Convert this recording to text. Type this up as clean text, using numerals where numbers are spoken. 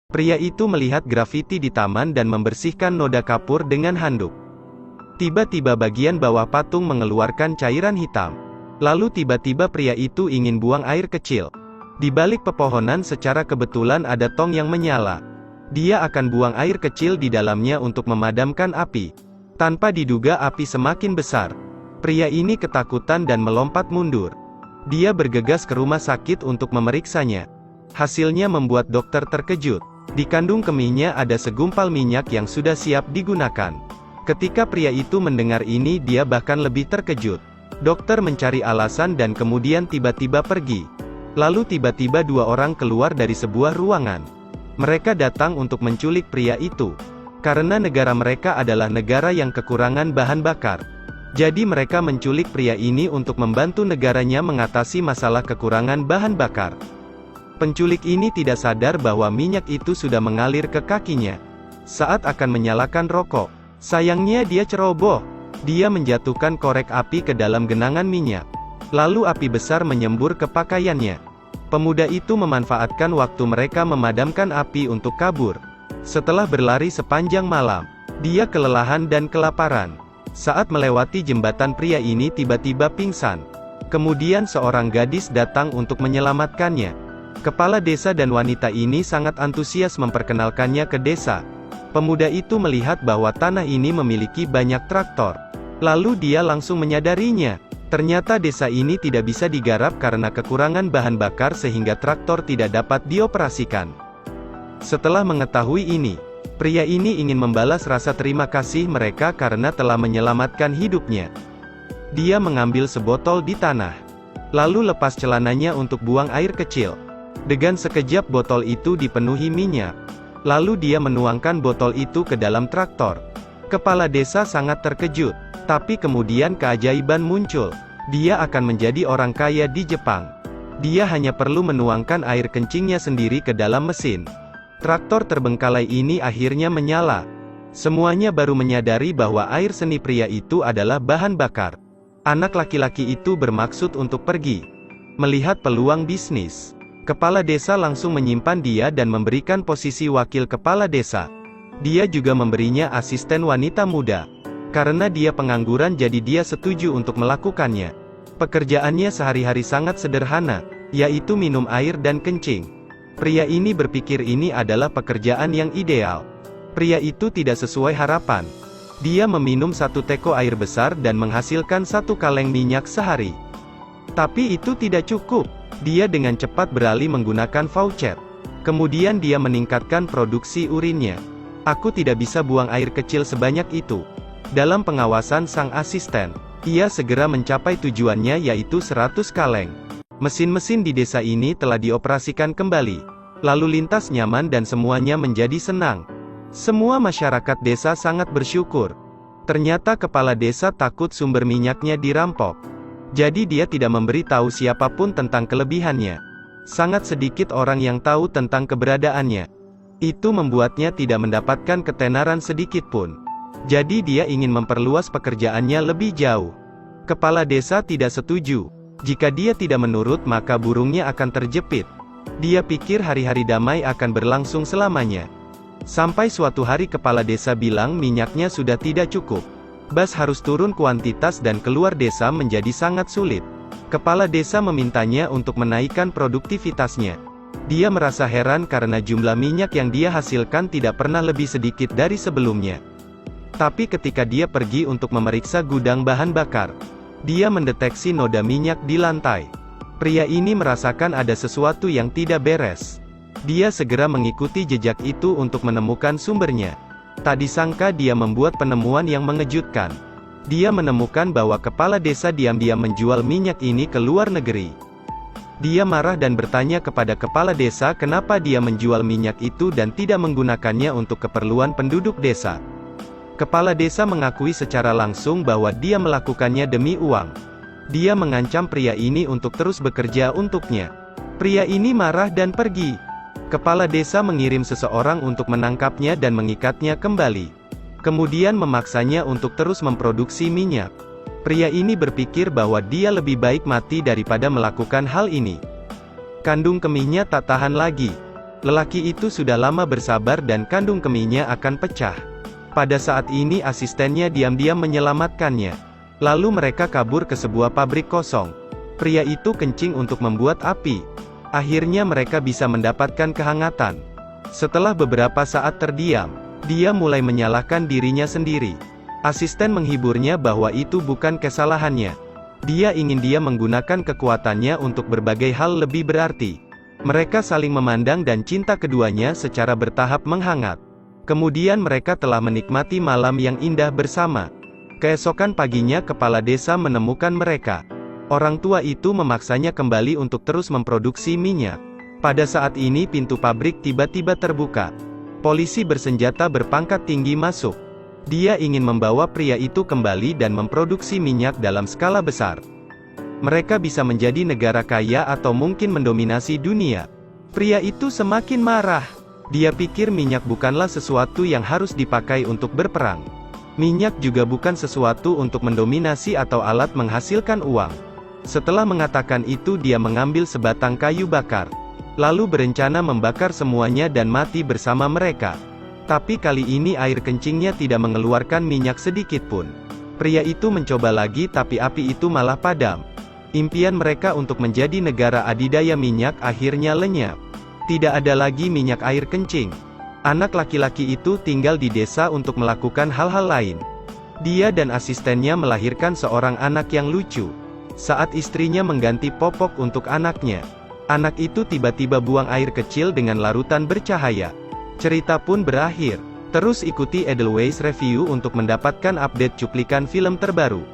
Pria itu melihat grafiti di taman dan membersihkan noda kapur dengan handuk. Tiba-tiba bagian bawah patung mengeluarkan cairan hitam. Lalu tiba-tiba pria itu ingin buang air kecil. Di balik pepohonan secara kebetulan ada tong yang menyala. Dia akan buang air kecil di dalamnya untuk memadamkan api. Tanpa diduga api semakin besar. Pria ini ketakutan dan melompat mundur. Dia bergegas ke rumah sakit untuk memeriksanya. Hasilnya membuat dokter terkejut. Di kandung kemihnya ada segumpal minyak yang sudah siap digunakan. Ketika pria itu mendengar ini dia bahkan lebih terkejut. Dokter mencari alasan dan kemudian tiba-tiba pergi. Lalu tiba-tiba dua orang keluar dari sebuah ruangan. Mereka datang untuk menculik pria itu. Karena negara mereka adalah negara yang kekurangan bahan bakar. Jadi mereka menculik pria ini untuk membantu negaranya mengatasi masalah kekurangan bahan bakar. Penculik ini tidak sadar bahwa minyak itu sudah mengalir ke kakinya. Saat akan menyalakan rokok, sayangnya dia ceroboh. Dia menjatuhkan korek api ke dalam genangan minyak. Lalu api besar menyembur ke pakaiannya. Pemuda itu memanfaatkan waktu mereka memadamkan api untuk kabur. Setelah berlari sepanjang malam, dia kelelahan dan kelaparan. Saat melewati jembatan pria ini tiba-tiba pingsan. Kemudian seorang gadis datang untuk menyelamatkannya. Kepala desa dan wanita ini sangat antusias memperkenalkannya ke desa. Pemuda itu melihat bahwa tanah ini memiliki banyak traktor. Lalu dia langsung menyadarinya. Ternyata desa ini tidak bisa digarap karena kekurangan bahan bakar sehingga traktor tidak dapat dioperasikan. Setelah mengetahui ini, pria ini ingin membalas rasa terima kasih mereka karena telah menyelamatkan hidupnya. Dia mengambil sebotol di tanah. Lalu lepas celananya untuk buang air kecil. Dengan sekejap botol itu dipenuhi minyak. Lalu dia menuangkan botol itu ke dalam traktor. Kepala desa sangat terkejut. Tapi kemudian keajaiban muncul. Dia akan menjadi orang kaya di Jepang. Dia hanya perlu menuangkan air kencingnya sendiri ke dalam mesin. Traktor terbengkalai ini akhirnya menyala. Semuanya baru menyadari bahwa air seni pria itu adalah bahan bakar. Anak laki-laki itu bermaksud untuk pergi. Melihat peluang bisnis. Kepala desa langsung menyimpan dia dan memberikan posisi wakil kepala desa. Dia juga memberinya asisten wanita muda. Karena dia pengangguran jadi dia setuju untuk melakukannya. Pekerjaannya sehari-hari sangat sederhana, yaitu minum air dan kencing. Pria ini berpikir ini adalah pekerjaan yang ideal. Pria itu tidak sesuai harapan. Dia meminum 1 teko air besar dan menghasilkan 1 kaleng minyak sehari. Tapi itu tidak cukup. Dia dengan cepat beralih menggunakan faucet. Kemudian dia meningkatkan produksi urinnya. Aku tidak bisa buang air kecil sebanyak itu. Dalam pengawasan sang asisten, ia segera mencapai tujuannya yaitu 100 kaleng. Mesin-mesin di desa ini telah dioperasikan kembali. Lalu lintas nyaman dan semuanya menjadi senang. Semua masyarakat desa sangat bersyukur. Ternyata kepala desa takut sumber minyaknya dirampok. Jadi dia tidak memberi tahu siapapun tentang kelebihannya. Sangat sedikit orang yang tahu tentang keberadaannya. Itu membuatnya tidak mendapatkan ketenaran sedikit pun. Jadi dia ingin memperluas pekerjaannya lebih jauh. Kepala desa tidak setuju. Jika dia tidak menurut maka burungnya akan terjepit. Dia pikir hari-hari damai akan berlangsung selamanya. Sampai suatu hari kepala desa bilang minyaknya sudah tidak cukup. Bas harus turun kuantitas dan keluar desa menjadi sangat sulit. Kepala desa memintanya untuk menaikkan produktivitasnya. Dia merasa heran karena jumlah minyak yang dia hasilkan tidak pernah lebih sedikit dari sebelumnya. Tapi ketika dia pergi untuk memeriksa gudang bahan bakar, dia mendeteksi noda minyak di lantai. Pria ini merasakan ada sesuatu yang tidak beres. Dia segera mengikuti jejak itu untuk menemukan sumbernya. Tak disangka dia membuat penemuan yang mengejutkan. Dia menemukan bahwa kepala desa diam-diam menjual minyak ini ke luar negeri. Dia marah dan bertanya kepada kepala desa kenapa dia menjual minyak itu dan tidak menggunakannya untuk keperluan penduduk desa. Kepala desa mengakui secara langsung bahwa dia melakukannya demi uang. Dia mengancam pria ini untuk terus bekerja untuknya. Pria ini marah dan pergi. Kepala desa mengirim seseorang untuk menangkapnya dan mengikatnya kembali. Kemudian memaksanya untuk terus memproduksi minyak. Pria ini berpikir bahwa dia lebih baik mati daripada melakukan hal ini. Kandung kemihnya tak tahan lagi. Lelaki itu sudah lama bersabar dan kandung kemihnya akan pecah. Pada saat ini asistennya diam-diam menyelamatkannya. Lalu mereka kabur ke sebuah pabrik kosong. Pria itu kencing untuk membuat api. Akhirnya mereka bisa mendapatkan kehangatan. Setelah beberapa saat terdiam, dia mulai menyalahkan dirinya sendiri. Asisten menghiburnya bahwa itu bukan kesalahannya. Dia ingin dia menggunakan kekuatannya untuk berbagai hal lebih berarti. Mereka saling memandang dan cinta keduanya secara bertahap menghangat. Kemudian mereka telah menikmati malam yang indah bersama. Keesokan paginya kepala desa menemukan mereka. Orang tua itu memaksanya kembali untuk terus memproduksi minyak. Pada saat ini pintu pabrik tiba-tiba terbuka. Polisi bersenjata berpangkat tinggi masuk. Dia ingin membawa pria itu kembali dan memproduksi minyak dalam skala besar. Mereka bisa menjadi negara kaya atau mungkin mendominasi dunia. Pria itu semakin marah. Dia pikir minyak bukanlah sesuatu yang harus dipakai untuk berperang. Minyak juga bukan sesuatu untuk mendominasi atau alat menghasilkan uang. Setelah mengatakan itu dia mengambil sebatang kayu bakar. Lalu berencana membakar semuanya dan mati bersama mereka. Tapi kali ini air kencingnya tidak mengeluarkan minyak sedikit pun. Pria itu mencoba lagi tapi api itu malah padam. Impian mereka untuk menjadi negara adidaya minyak akhirnya lenyap. Tidak ada lagi minyak air kencing. Anak laki-laki itu tinggal di desa untuk melakukan hal-hal lain. Dia dan asistennya melahirkan seorang anak yang lucu. Saat istrinya mengganti popok untuk anaknya, anak itu tiba-tiba buang air kecil dengan larutan bercahaya. Cerita pun berakhir. Terus ikuti Edelweiss Review untuk mendapatkan update cuplikan film terbaru.